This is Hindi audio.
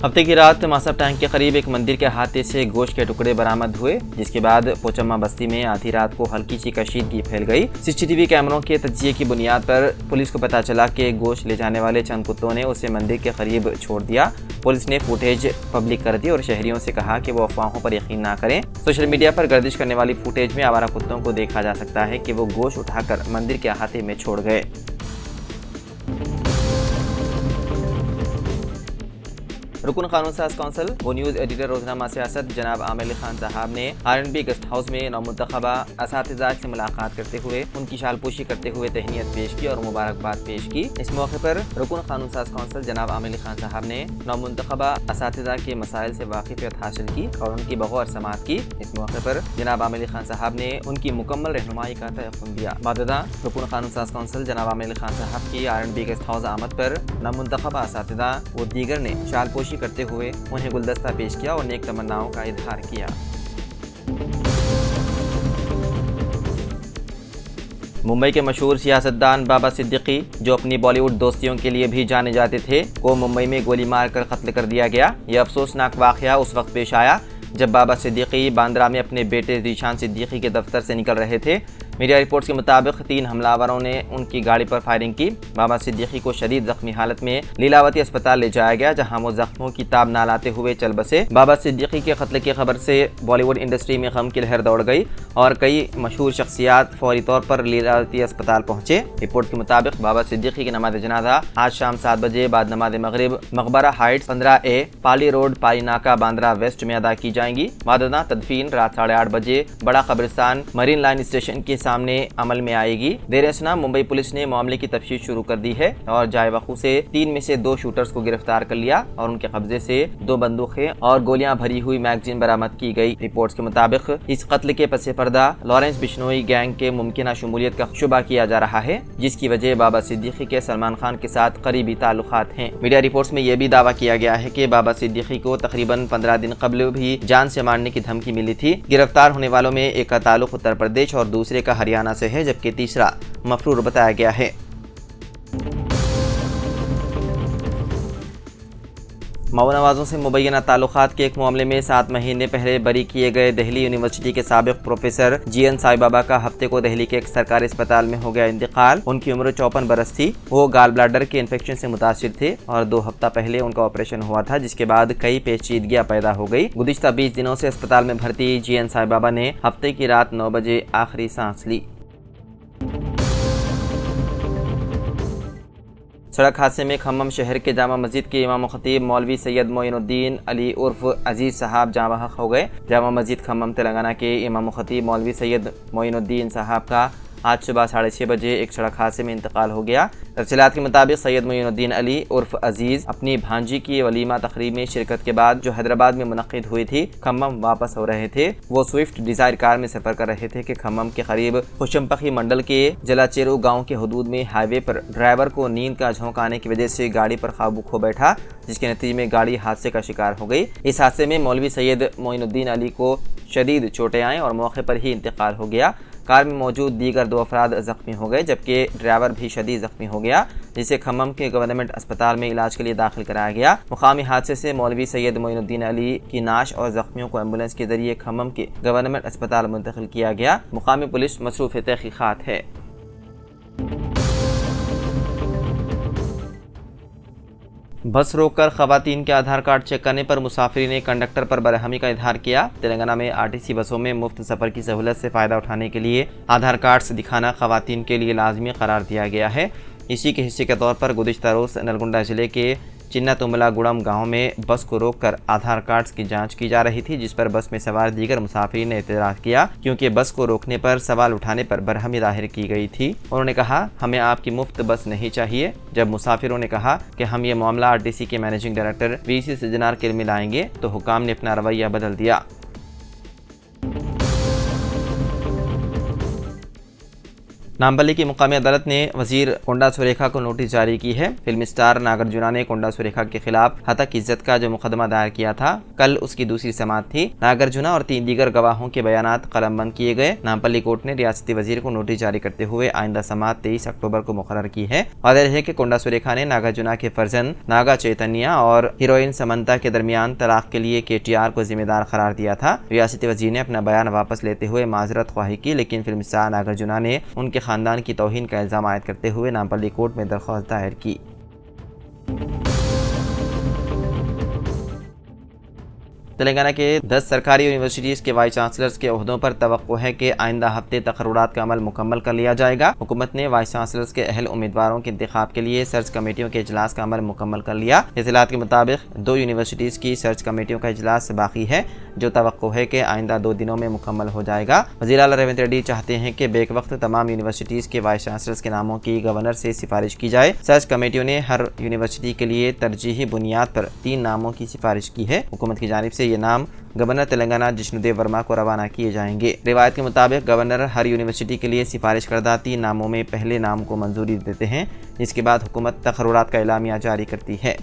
हफ्ते की रात मासब टैंक के करीब एक मंदिर के अहाते से गोश्त के टुकड़े बरामद हुए, जिसके बाद पोचम्मा बस्ती में आधी रात को हल्की सी कशीदगी फैल गई। सीसीटीवी कैमरों के तज्जिये की बुनियाद पर पुलिस को पता चला कि गोश्त ले जाने वाले चंद कुत्तों ने उसे मंदिर के करीब छोड़ दिया। पुलिस ने फुटेज पब्लिक कर दी और शहरियों से कहा कि वो अफवाहों पर यकीन ना करें। सोशल मीडिया पर गर्दिश करने वाली फुटेज में आवारा कुत्तों को देखा जा सकता है कि वो गोश्त उठाकर मंदिर के अहाते में छोड़ गए। रुकन कानून साज कौंसिल वो न्यूज़ एडिटर रोजनामा सियासत जनाब आमिर खान साहब ने R&B गेस्ट हाउस में नौमुंतखबा असातिज़ा से मुलाकात करते हुए उनकी शालपोशी करते हुए तहनीत पेश की और मुबारकबाद पेश की। इस मौके पर रुकन कानून साज कौंसिल जनाब आमिर खान साहब ने नौमुंतखबा असातिज़ा के मसाइल से वाकिफियत हासिल की और उनकी बगौर समाअत की। इस मौके पर जनाब आमिर खान साहब ने उनकी मुकम्मल रहनुमाई का तयक़ुन दिया। बाददा रुकन कानून साज कौंसिल जनाब आमिर खान साहब की R&B गेस्ट हाउस आमद पर नौमुंतखबा असातिज़ा व दीगर ने शालपोशी करते हुए उन्हें गुलदस्ता पेश किया और नेक तमन्नाओं का इजहार किया। मुंबई के मशहूर सियासतदान बाबा सिद्दीकी, जो अपनी बॉलीवुड दोस्तियों के लिए भी जाने जाते थे, को मुंबई में गोली मारकर कत्ल कर दिया गया। यह अफसोसनाक वाक़या उस वक्त पेश आया जब बाबा सिद्दीकी बांद्रा में अपने बेटे ज़ीशान सिद्दीकी के दफ्तर से निकल रहे थे। मीडिया रिपोर्ट्स के मुताबिक 3 हमलावरों ने उनकी गाड़ी पर फायरिंग की। बाबा सिद्दीकी को शदीद जख्मी हालत में लीलावती अस्पताल ले जाया गया, जहां वो जख्मों की ताब ना लाते हुए चल बसे। बाबा सिद्दीकी के कत्ल की खबर से बॉलीवुड इंडस्ट्री में गम की लहर दौड़ गई और कई मशहूर शख्सियात फौरी तौर पर लीलावती अस्पताल पहुंचे। रिपोर्ट के मुताबिक बाबा सिद्दीकी की नमाज जनाजा आज शाम 7 बजे बाद नमाज मगरिब मकबरा हाइट्स 15A पाली रोड पाली नाका बांद्रा वेस्ट में अदा की जाएंगी। वादना तदफीन रात 8:30 बजे बड़ा कब्रिस्तान मरीन लाइन स्टेशन के सामने अमल में आएगी। देर असना मुंबई पुलिस ने मामले की तफ्तीश शुरू कर दी है और जाए वकू से 3 में से 2 शूटर्स को गिरफ्तार कर लिया और उनके कब्जे से 2 बंदूकें और गोलियां भरी हुई मैगजीन बरामद की गई। रिपोर्ट्स के मुताबिक इस कत्ल के पसे पर्दा लॉरेंस बिश्नोई गैंग के मुमकिन शमूलियत का शुबा किया जा रहा है, जिसकी वजह बाबा सिद्दीकी के सलमान खान के साथ करीबी ताल्लुकात हैं। मीडिया रिपोर्ट्स में यह भी दावा किया गया है कि बाबा सिद्दीकी को तकरीबन 15 दिन कबल भी जान से मारने की धमकी मिली थी। गिरफ्तार होने वालों में एक का ताल्लुक उत्तर प्रदेश और दूसरे का हरियाणा से है, जबकि तीसरा मफरूर बताया गया है। मऊ नवाजों से मुबैना ताल्लुकात के एक मामले में 7 महीने पहले बरी किए गए दिल्ली यूनिवर्सिटी के साबिक प्रोफेसर GN साई बाबा का हफ्ते को दिल्ली के एक सरकारी अस्पताल में हो गया इंतकाल। उनकी उम्र 54 बरस थी। वो गाल ब्लैडर के इन्फेक्शन से मुतासिर थे और 2 हफ्ता पहले उनका ऑपरेशन हुआ था, जिसके बाद कई पेचीदगियां पैदा हो गई। गुज़िश्ता 20 दिनों से अस्पताल में भर्ती GN साई बाबा ने हफ्ते की रात 9 बजे आखिरी सांस ली। सड़क हादसे में खम्मम शहर के जामा मस्जिद के इमाम खतीब मौलवी सैयद मोइनुद्दीन अली उर्फ अजीज साहब जाँ बहक हो गए। जामा मस्जिद खम्मम तेलंगाना के इमाम खतीब मौलवी सैयद मोइनुद्दीन साहब का आज सुबह 6:30 बजे एक सड़क हादसे में इंतकाल हो गया। तफसीलात के मुताबिक सैयद मोइनुद्दीन अली उर्फ अजीज अपनी भांजी की वलीमा तकरीब में शिरकत के बाद जो हैदराबाद में मुनक्किद हुई थी, खम्मम वापस हो रहे थे। वो स्विफ्ट डिजायर कार में सफर कर रहे थे कि खम्मम के करीब खुशमपखी मंडल के जलाचेरू गाँव के हदूद में हाईवे पर ड्राइवर को नींद का झोंका आने की वजह से गाड़ी पर काबू खो बैठा, जिसके नतीजे में गाड़ी हादसे का शिकार हो गई। इस हादसे में मौलवी सैयद मोइनुद्दीन अली को शदीद चोटें आईं और मौके पर ही इंतकाल हो गया। कार में मौजूद दीगर 2 अफराद जख्मी हो गए, जबकि ड्राइवर भी शदीद जख्मी हो गया, जिसे खम्मम के गवर्नमेंट अस्पताल में इलाज के लिए दाखिल कराया गया। मुकामी हादसे से मौलवी सैयद मोइनुद्दीन अली की नाश और जख्मियों को एम्बुलेंस के जरिए खम्मम के गवर्नमेंट अस्पताल मुंतकिल किया गया। मुकामी पुलिस मसरूफ़ तहकीकात है। बस रोककर खवातीन के आधार कार्ड चेक करने पर मुसाफिर ने कंडक्टर पर बरहमी का इजहार किया। तेलंगाना में RTC बसों में मुफ्त सफ़र की सहूलत से फ़ायदा उठाने के लिए आधार कार्ड्स दिखाना खवातीन के लिए लाजमी करार दिया गया है। इसी के हिस्से के तौर पर गुज़िश्ता रोज़ नलगुंडा ज़िले के चिन्ना तुमला गुड़म गाँव में बस को रोककर आधार कार्ड्स की जांच की जा रही थी, जिस पर बस में सवार दीगर मुसाफिर ने एतराज़ किया, क्योंकि बस को रोकने पर सवाल उठाने पर बरहमी जाहिर की गई थी। उन्होंने कहा, हमें आपकी मुफ्त बस नहीं चाहिए। जब मुसाफिरों ने कहा कि हम ये मामला RTC के मैनेजिंग डायरेक्टर VC सजनार के में लाएंगे, तो हुकाम ने अपना रवैया बदल दिया। नामपल्ली की मुकामी अदालत ने वजीर कोंडा सुरेखा को नोटिस जारी की है। फिल्म स्टार नागार्जुना ने कोंडा सुरेखा के खिलाफ हतक इज्जत का जो मुकदमा दायर किया था, कल उसकी दूसरी समाअत थी। नागार्जुना और 3 दीगर गवाहों के बयानात कलमबंद किए गए। नामपल्ली कोर्ट ने रियासती वजीर को नोटिस जारी करते हुए आइंदा समाअत 23 अक्टूबर को मुकर्रर की है। वाज़ेह है कि कोंडा सुरेखा ने नागार्जुना के फर्जंद नागा चैतन्या और हीरोइन समंता के दरमियान तलाक के लिए KTR को जिम्मेदार करार दिया था। रियासती वजीर ने अपना बयान वापस लेते हुए माजरत ख्वाही की, लेकिन फिल्म स्टार नागार्जुना ने उनके खानदान की तौहीन का इल्ज़ाम आयद करते हुए नामपल्ली कोर्ट में दरख्वास्त दायर की। तेलंगाना के 10 सरकारी यूनिवर्सिटीज़ के वाइस चांसलर्स के ओहदों पर तवक्को है कि आइंदा हफ्ते तकर्रुरात का अमल मुकम्मल कर लिया जाएगा। हुकूमत ने वाइस चांसलर्स के अहल उम्मीदवारों के इंतखाब के लिए सर्च कमेटियों के इजलास का अमल मुकम्मल कर लिया। इत्तलात के मुताबिक 2 यूनिवर्सिटीज़ की सर्च कमेटियों का इजलास बाकी है, जो तवक्को है कि आइंदा 2 दिनों में मुकम्मल हो जाएगा। वज़ीर आला रेवंत रेड्डी चाहते हैं कि बेक वक्त तमाम यूनिवर्सिटीज़ के वाइस चांसलर्स के नामों की गवर्नर से सिफारिश की जाए। सर्च कमेटियों ने हर यूनिवर्सिटी के लिए तरजीही बुनियाद पर 3 नामों की सिफारिश की है। हुकूमत की जानिब से ये नाम गवर्नर तेलंगाना जिष्णुदेव वर्मा को रवाना किए जाएंगे। रिवायत के मुताबिक गवर्नर हर यूनिवर्सिटी के लिए सिफारिश करदा 3 नामों में पहले नाम को मंजूरी देते हैं, जिसके बाद हुकूमत तकर्रुरात का एलामिया जारी करती है।